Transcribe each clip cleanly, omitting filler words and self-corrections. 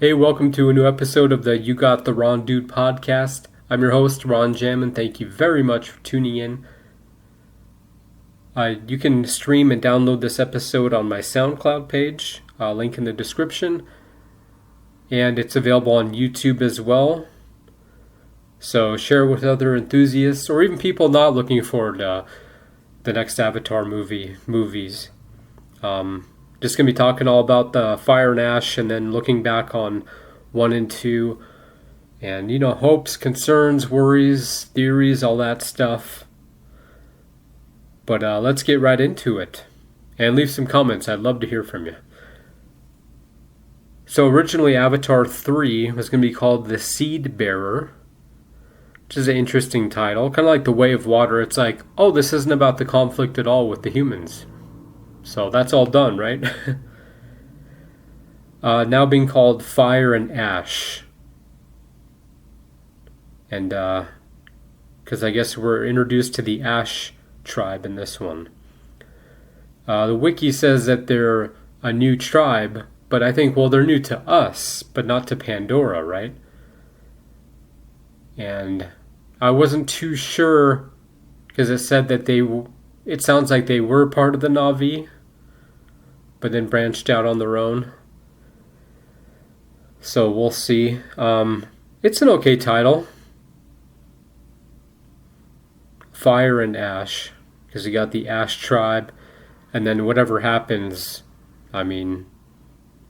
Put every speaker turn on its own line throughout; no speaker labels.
Hey, welcome to a new episode of the You Got the Ron Dude podcast. I'm your host, Ron Jam, and thank you very much for tuning in. You can stream and download this episode on my SoundCloud page, link in the description, and it's available on YouTube as well. So share with other enthusiasts or even people not looking forward to the next Avatar movies. Just going to be talking all about the Fire and Ash and then looking back on 1 and 2 and, hopes, concerns, worries, theories, all that stuff. But let's get right into it. And leave some comments. I'd love to hear from you. So originally Avatar 3 was going to be called The Seed Bearer, which is an interesting title. Kind of like The Way of Water. It's like, oh, this isn't about the conflict at all with the humans. So that's all done, right? Now being called Fire and Ash. And, because I guess we're introduced to the Ash tribe in this one. The wiki says that they're a new tribe, but I think, well, they're new to us, but not to Pandora, right? And I wasn't too sure, because it said that it sounds like they were part of the Na'vi, but then branched out on their own. So we'll see. It's an okay title. Fire and Ash, because you got the Ash tribe, and then whatever happens, I mean,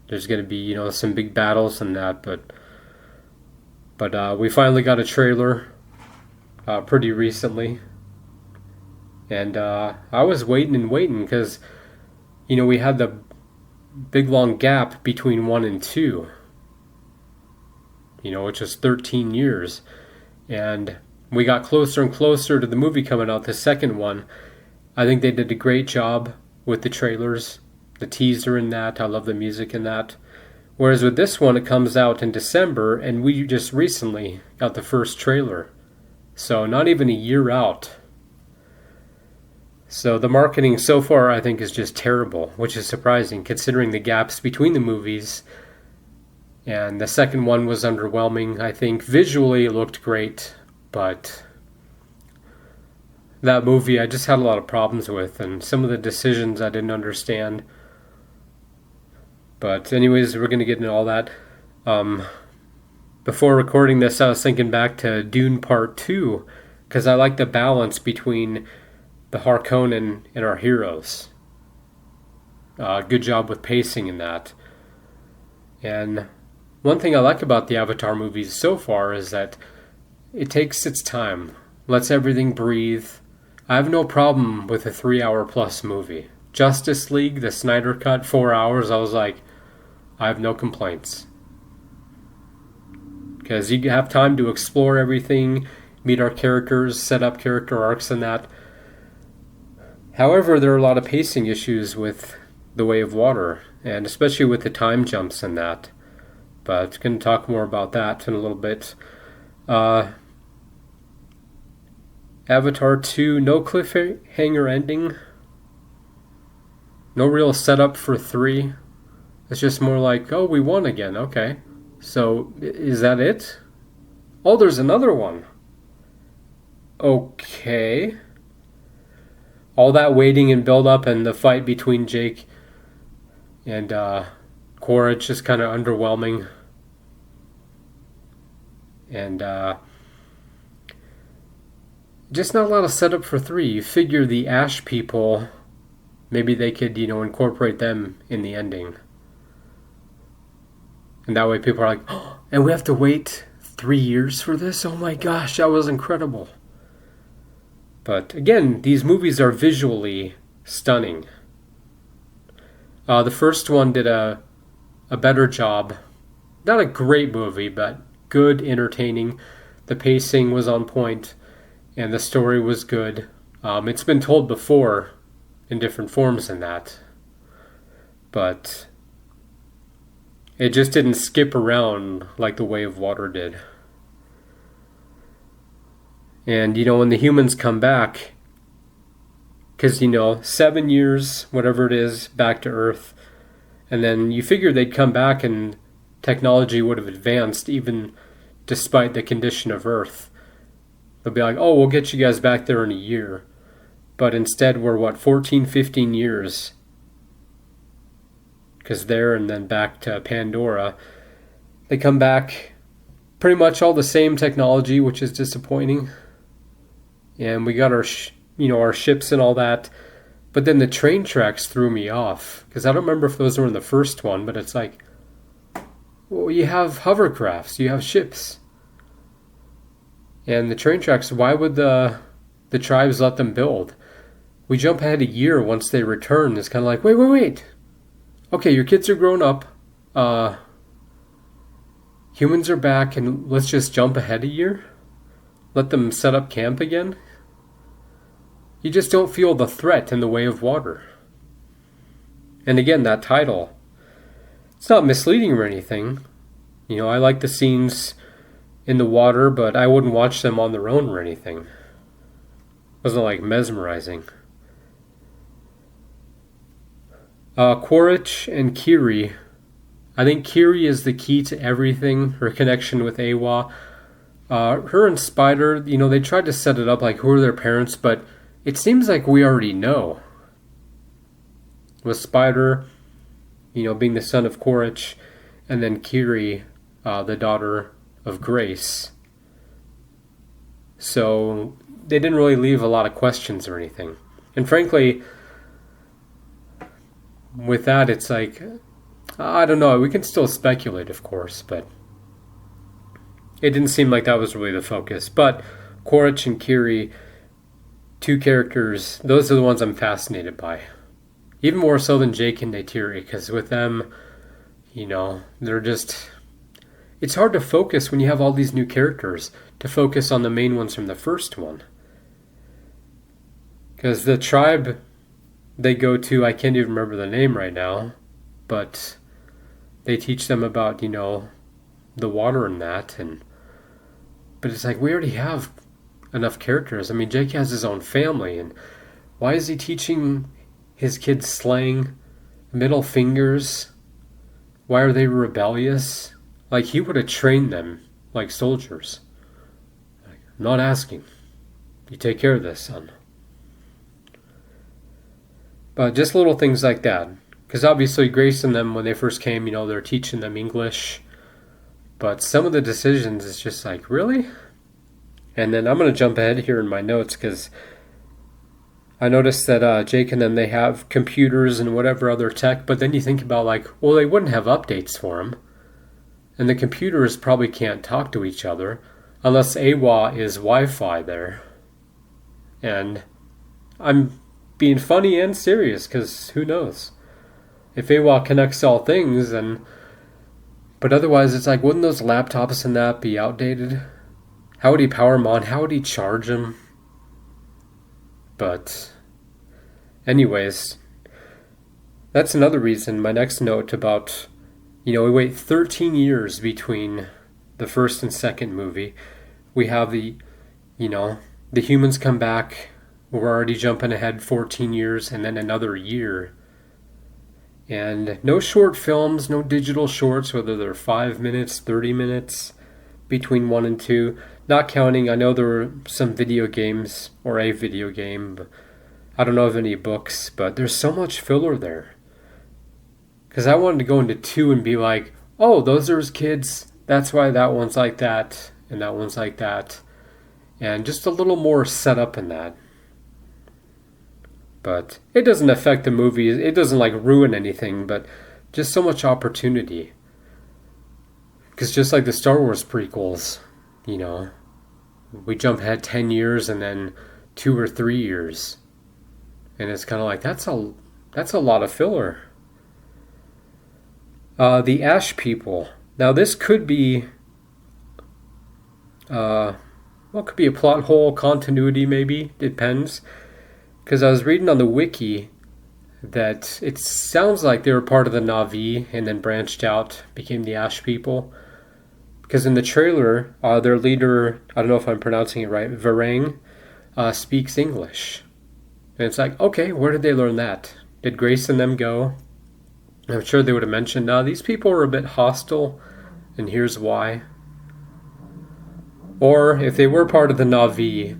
there's going to be, some big battles and that, but we finally got a trailer pretty recently. And I was waiting because, we had the big long gap between 1 and 2, which was 13 years. And we got closer and closer to the movie coming out, the second one. I think they did a great job with the trailers, the teaser in that. I love the music in that. Whereas with this one, it comes out in December, and we just recently got the first trailer. So not even a year out. So the marketing so far, I think, is just terrible, which is surprising considering the gaps between the movies. And the second one was underwhelming. I think visually it looked great, but that movie I just had a lot of problems with, and some of the decisions I didn't understand. But anyways, we're going to get into all that. Before recording this, I was thinking back to Dune Part 2, because I like the balance between the Harkonnen and our heroes. Good job with pacing in that. And one thing I like about the Avatar movies so far is that it takes its time, lets everything breathe. I have no problem with a 3-hour plus movie. Justice League, the Snyder Cut, 4 hours, I was like, I have no complaints. Because you have time to explore everything, meet our characters, set up character arcs and that. However, there are a lot of pacing issues with The Way of Water, and especially with the time jumps and that. But I'm going to talk more about that in a little bit. Avatar 2, no cliffhanger ending. No real setup for 3. It's just more like, oh, we won again. Okay. So, is that it? Oh, there's another one. Okay. All that waiting and build up and the fight between Jake and Korra, it's just kind of underwhelming. And just not a lot of setup for 3. You figure the Ash people, maybe they could, incorporate them in the ending. And that way people are like, oh, and we have to wait 3 years for this? Oh my gosh, that was incredible. But again, these movies are visually stunning. The first one did a better job. Not a great movie, but good, entertaining. The pacing was on point, and the story was good. It's been told before in different forms than that. But it just didn't skip around like The Way of Water did. And, when the humans come back, because, 7 years, whatever it is, back to Earth, and then you figure they'd come back and technology would have advanced even despite the condition of Earth. They'll be like, oh, we'll get you guys back there in a year. But instead, we're 14, 15 years. Because there and then back to Pandora. They come back pretty much all the same technology, which is disappointing. And we got our ships and all that. But then the train tracks threw me off. Because I don't remember if those were in the first one, but it's like, well, you have hovercrafts, you have ships. And the train tracks, why would the tribes let them build? We jump ahead a year once they return. It's kind of like, wait. Okay, your kids are grown up. Humans are back, and let's just jump ahead a year? Let them set up camp again? You just don't feel the threat in the way of water. And again, that title, it's not misleading or anything. I like the scenes in the water, but I wouldn't watch them on their own or anything. It wasn't like mesmerizing. Quaritch and Kiri. I think Kiri is the key to everything. Her connection with Awa. Her and Spider, they tried to set it up like who are their parents, but it seems like we already know. With Spider, being the son of Quaritch, and then Kiri, the daughter of Grace. So they didn't really leave a lot of questions or anything. And frankly, with that, it's like, I don't know, we can still speculate, of course, but it didn't seem like that was really the focus. But Quaritch and Kiri, two characters, those are the ones I'm fascinated by. Even more so than Jake and Neytiri, because with them, they're just... It's hard to focus when you have all these new characters, to focus on the main ones from the first one. Because the tribe they go to, I can't even remember the name right now, but they teach them about, the water and that. But it's like, we already have enough characters. I mean, Jake has his own family, and why is he teaching his kids slang, middle fingers? Why are they rebellious? Like, he would have trained them like soldiers. Like, I'm not asking. You take care of this, son. But just little things like that. Because obviously Grace and them, when they first came, they're teaching them English. But some of the decisions, it's just like, really? And then I'm going to jump ahead here in my notes, because I noticed that Jake and them, they have computers and whatever other tech. But then you think about like, well, they wouldn't have updates for them. And the computers probably can't talk to each other unless AWA is Wi-Fi there. And I'm being funny and serious, because who knows? If AWA connects all things, but otherwise it's like, wouldn't those laptops and that be outdated? How would he power them on? How would he charge them? But anyways, that's another reason, my next note about, we wait 13 years between the first and second movie. We have the humans come back. We're already jumping ahead 14 years and then another year. And no short films, no digital shorts, whether they're 5 minutes, 30 minutes, between 1 and 2. Not counting, I know there were some video games, or a video game. But I don't know of any books, but there's so much filler there. Because I wanted to go into 2 and be like, oh, those are his kids. That's why that one's like that, and that one's like that. And just a little more setup in that. But it doesn't affect the movie. It doesn't like ruin anything, but just so much opportunity. Because just like the Star Wars prequels, we jump ahead 10 years and then 2 or 3 years. And it's kind of like, that's a lot of filler. The Ash people. Now this could be, could be a plot hole, continuity maybe, depends. Because I was reading on the wiki that it sounds like they were part of the Na'vi and then branched out, became the Ash people. Because in the trailer, their leader, I don't know if I'm pronouncing it right, Varang, speaks English. And it's like, okay, where did they learn that? Did Grace and them go? I'm sure they would have mentioned, these people are a bit hostile, and here's why. Or if they were part of the Na'vi,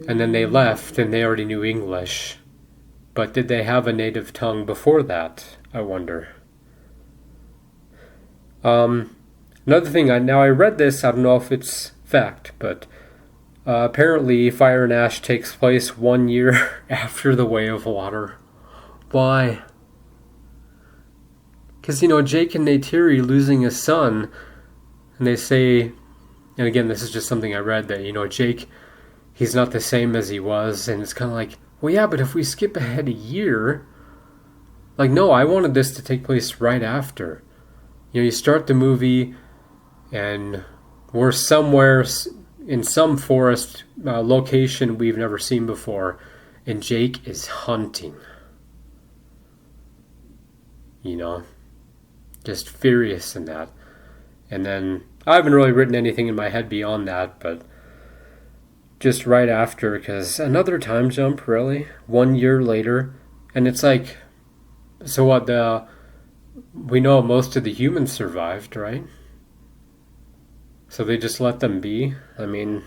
and then they left and they already knew English, but did they have a native tongue before that, I wonder. Another thing, I read this, I don't know if it's fact, but apparently Fire and Ash takes place 1 year after the Way of Water. Why? Because, Jake and Neytiri losing a son, and they say, and again, this is just something I read, that, Jake, he's not the same as he was, and it's kind of like, well, yeah, but if we skip ahead a year, like, no, I wanted this to take place right after. You start the movie, and we're somewhere in some forest location we've never seen before, and Jake is hunting. Just furious in that. And then, I haven't really written anything in my head beyond that, but just right after, because another time jump, really? 1 year later, and it's like, so what, we know most of the humans survived, right? So they just let them be? I mean...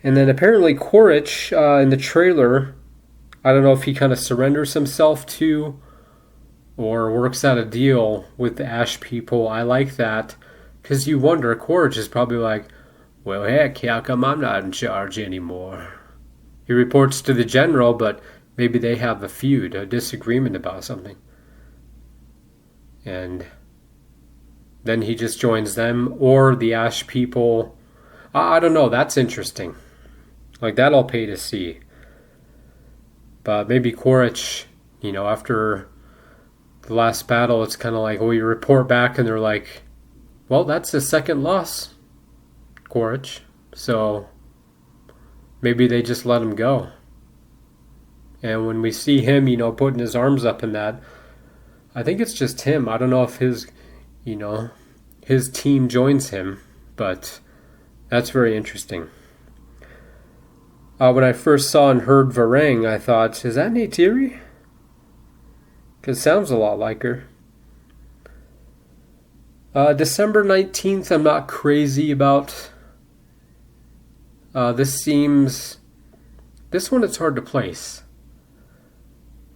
And then apparently Quaritch, in the trailer, I don't know if he kind of surrenders himself to or works out a deal with the Ash people. I like that, because you wonder, Quaritch is probably like, well, heck, how come I'm not in charge anymore? He reports to the general, but maybe they have a feud, a disagreement about something. And then he just joins them, or the Ash people. I don't know, that's interesting. Like, that I'll pay to see. But maybe Quaritch, after the last battle, it's kind of like, you report back and they're like, well, that's the second loss, Quaritch. So maybe they just let him go. And when we see him, putting his arms up in that, I think it's just him. I don't know if his team joins him, but that's very interesting. When I first saw and heard Varang, I thought, is that Neytiri? Because it sounds a lot like her. December 19th, I'm not crazy about. This one it's hard to place.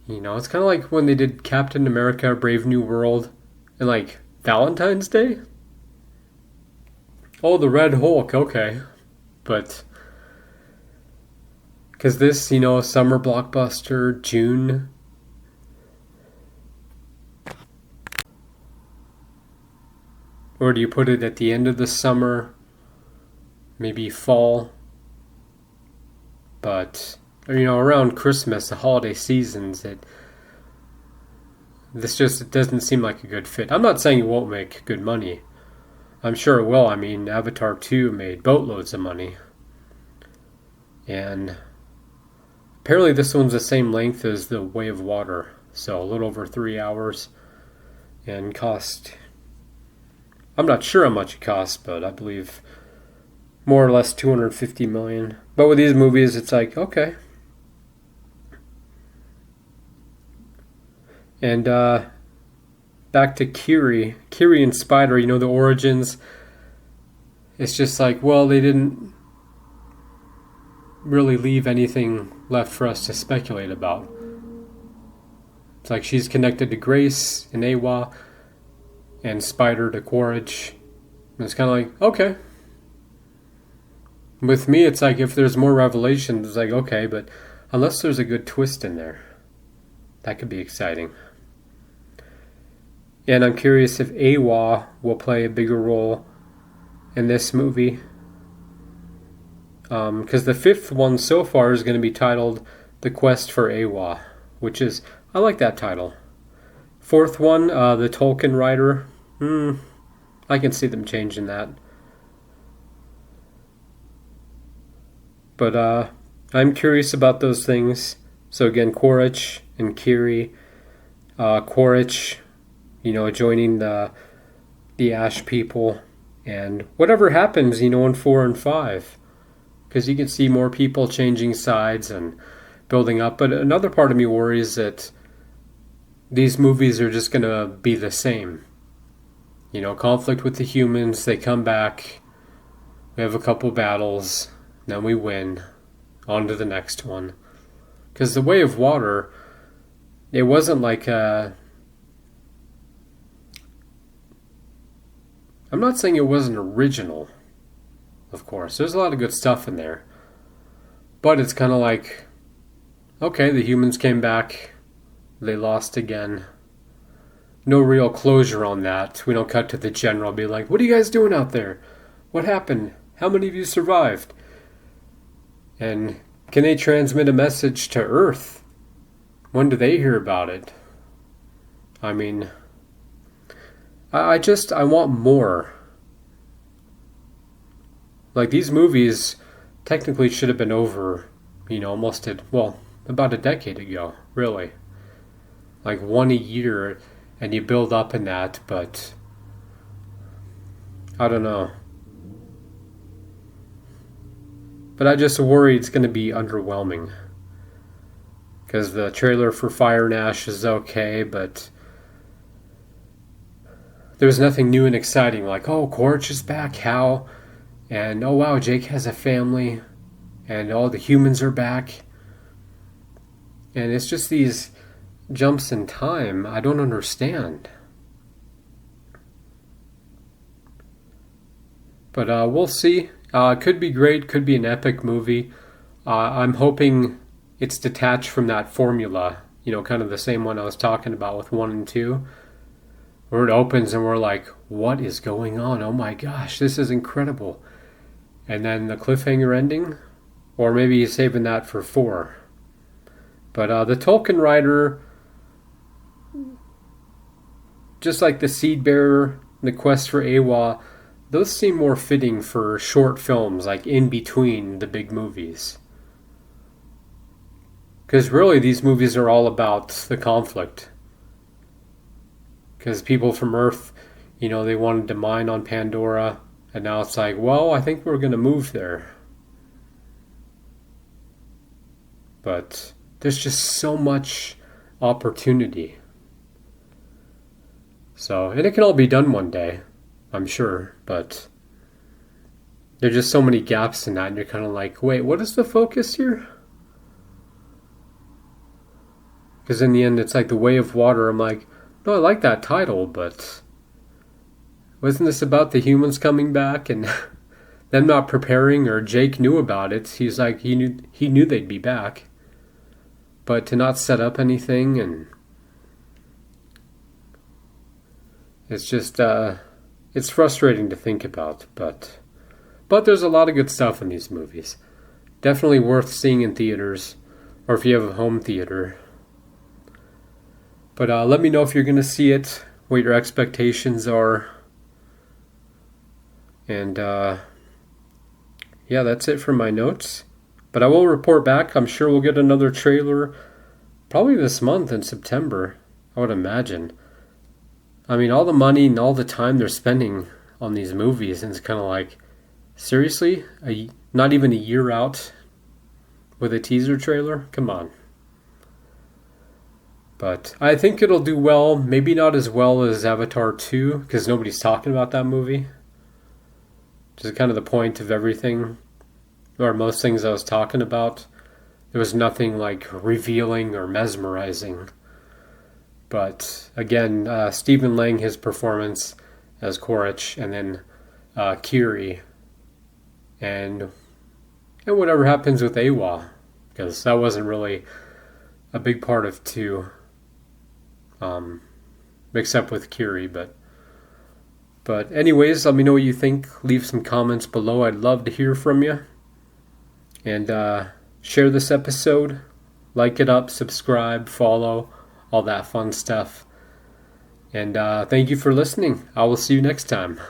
It's kind of like when they did Captain America, Brave New World, and like Valentine's Day. Oh, the Red Hulk, okay. But... because this, summer blockbuster, June. Or do you put it at the end of the summer? Maybe fall? But, around Christmas, the holiday seasons, it doesn't seem like a good fit. I'm not saying it won't make good money. I'm sure it will. I mean, Avatar 2 made boatloads of money. And apparently this one's the same length as The Way of Water, so a little over 3 hours, and cost, I'm not sure how much it costs, but I believe more or less $250 million. But with these movies, it's like, okay. And back to Kiri and Spider, the origins. It's just like, well, they didn't really leave anything left for us to speculate about. It's like she's connected to Grace and Awa, and Spider to Quaritch. And it's kind of like, okay. With me, it's like, if there's more revelations, it's like, okay, but unless there's a good twist in there, that could be exciting. And I'm curious if Awa will play a bigger role in this movie. Because the fifth one so far is going to be titled The Quest for Awa, which is, I like that title. Fourth one, the Tolkien writer, I can see them changing that. But I'm curious about those things. So again, Quaritch and Kiri. Quaritch, joining the Ash people. And whatever happens, in 4 and 5. Because you can see more people changing sides and building up. But another part of me worries that these movies are just gonna be the same. Conflict with the humans, they come back, we have a couple battles, then we win, on to the next one. Because The Way of Water, it wasn't like I'm not saying it wasn't original, of course. There's a lot of good stuff in there. But it's kind of like, okay, the humans came back, they lost again. No real closure on that. We don't cut to the general be like, what are you guys doing out there? What happened? How many of you survived? And can they transmit a message to Earth? When do they hear about it? I mean, I want more. Like, these movies technically should have been over, about a decade ago, really. Like, one a year, and you build up in that, but I don't know. But I just worry it's going to be underwhelming. Because the trailer for Fire and Ash is okay, but there's nothing new and exciting. Like, oh, Quaritch is back, how? And, oh wow, Jake has a family. And all the humans are back. And it's just these jumps in time I don't understand. But we'll see. Could be great, could be an epic movie. I'm hoping it's detached from that formula, kind of the same one I was talking about with 1 and 2, where it opens and we're like, what is going on? Oh my gosh, this is incredible. And then the cliffhanger ending, or maybe he's saving that for 4. But the Tolkien writer, just like the Seed Bearer, the Quest for Awa, those seem more fitting for short films, like in between the big movies. Because really these movies are all about the conflict. Because people from Earth, they wanted to mine on Pandora, and now it's like, well, I think we're going to move there. But there's just so much opportunity. So, and it can all be done one day, I'm sure, but there's just so many gaps in that, and you're kind of like, wait, what is the focus here? Because in the end, it's like The Way of Water. I'm like, no, I like that title, but wasn't this about the humans coming back and them not preparing, or Jake knew about it? He's like, he knew they'd be back, but to not set up anything, and it's just it's frustrating to think about, but there's a lot of good stuff in these movies. Definitely worth seeing in theaters, or if you have a home theater. But let me know if you're going to see it, what your expectations are. And yeah, that's it for my notes. But I will report back. I'm sure we'll get another trailer probably this month in September, I would imagine. I mean, all the money and all the time they're spending on these movies, and it's kind of like, seriously? Not even a year out with a teaser trailer? Come on. But I think it'll do well. Maybe not as well as Avatar 2, because nobody's talking about that movie. Which is kind of the point of everything, or most things I was talking about. There was nothing like revealing or mesmerizing. But again, Stephen Lang, his performance as Quaritch, and then Kiri, and whatever happens with Awa, because that wasn't really a big part of 2, except with Kiri. But anyways, let me know what you think. Leave some comments below. I'd love to hear from you. And share this episode. Like it up, subscribe, follow, all that fun stuff. And thank you for listening. I will see you next time.